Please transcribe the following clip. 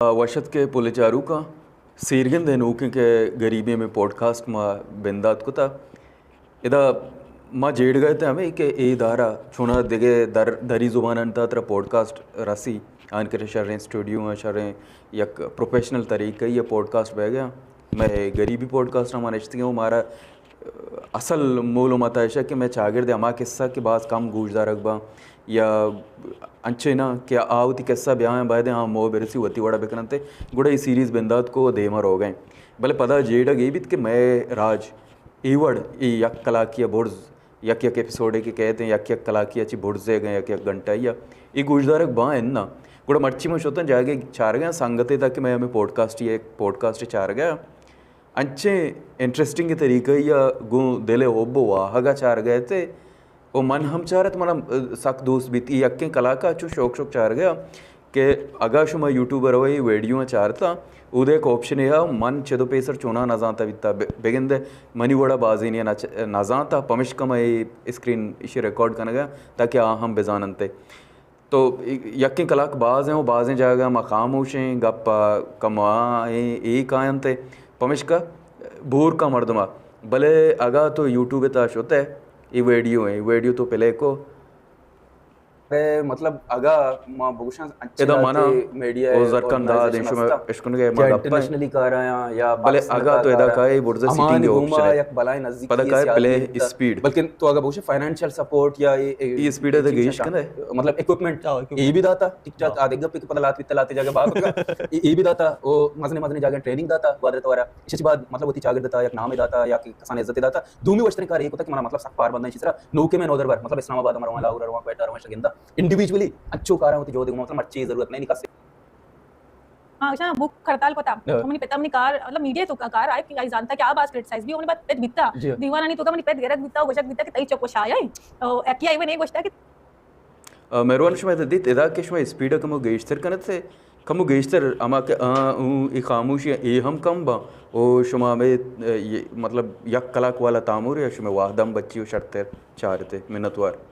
वशत के पुलिचारू का सीरगंद नूके के गरीबी में पॉडकास्ट मा बिंदात को था इदा माँ जेड़ गए थे हमें कि ए दारा छुना दिगे दरी जुबान अंता तरह पॉडकास्ट रसी आन के शर्रें स्टूडियो शर्रें यक प्रोफेशनल तरीके ये पॉडकास्ट बह गया मैं गरीबी पॉडकास्ट हमारे रिश्ते हूँ हमारा असल मूल मत है कि मैं चागिर अमा किस्सा के बाद कम गूजदार रखबा या अंचे ना क्या आवती किस्सा ब्याह बाद हाँ मो बेरसी वती वड़ा बेकनते गुड़ा ई सीरीज़ बिंदात को देमर हो गए भले पता जेड़ा गई भी कि मैं राज ईवड़ यक कलाकिया बुर्ज यक यक एपिसोड के कहते हैं यक यक कलाकिया ची बुर्जे गए यक यक घंटा या ये गूजदारक बा है ना गुड़ा मर्ची में शोतन जाके चार गया संगते था कि मैं हमें पॉडकास्ट चार गया अच्छे इंटरेस्टिंग तरीके या गु दिले होबो वाहगा चार गए थे वो मन हम चाह रहे तुम्हारा सख्त दोस्त बीती यक्के कलाका चु शौक चार गया कि अगाश मैं यूट्यूबर हो ये वीडियो चारता उदय एक ऑप्शन है मन चेदो पेसर चुना न जानता बिता बेगिंदे मनी वड़ा बाजी नहीं न जानता पमिश का मैं स्क्रीन इसे रिकॉर्ड करने गया ताकि हम बेजानते तो यक्के कलाक बाज हैं वो बाजें जाएगा मकाम होशें गप कमा एक आयन थे पमिश का बूर का मर्दमा भले अगा तो यूट्यूब ताश होता है ये वीडियो तो पहले को मतलब अगा मां बहुशन अच्छे इदा माना मीडिया ओ जरकन दा देशो में इश्कुन के मा गप्पा इंटरनेशनली कर रहे हैं या भले अगा तो इदा का ये बुर्जा सिटिंग के ऑप्शन है या बलाय नजदीक पता का प्ले स्पीड बल्कि तो अगर बहुशन फाइनेंशियल सपोर्ट या ये स्पीड है तो गईश कने मतलब इक्विपमेंट ये भी दाता टिकटॉक आधे गप्पे के पता लाते जाके बात ये भी दाता वो मजने जाके ट्रेनिंग दाता बाद तोरा इसी बाद मतलब होती चागिर दाता या नाम दाता या कि कसान इज्जत दाता दूमी वस्तरी कार्य एक होता कि मतलब सक पार बंदा इसी तरह नौके में नौदर बार मतलब इस्लामाबाद हमारा वहां लाहौर वहां क्वेटा वहां शगिंदा इंडिविजुअली अच्छो कारण होती जो देखो मतलब अच्छी जरूरत नहीं निकास हाँ अच्छा बुक हड़ताल पता हमने पता हमने कार मतलब मीडिया तो कार आए कि जानता क्या बात क्रिटिसाइज भी हमने बात पेट बिता दीवाना नहीं तो का हमने पेट गरत बिता गोशक बिता कि तई चको शाय है एक्या इवन एक गोष्ट है कि मेरवान शमे दित इदा के शमे स्पीड कम गेस्टर कनत से कम गेस्टर अमा के ई खामोशी ए हम कम बा ओ शमा में ये मतलब यक कलाक वाला तामुर या शमे वाहदम बच्ची शर्त चारते मिन्नतवार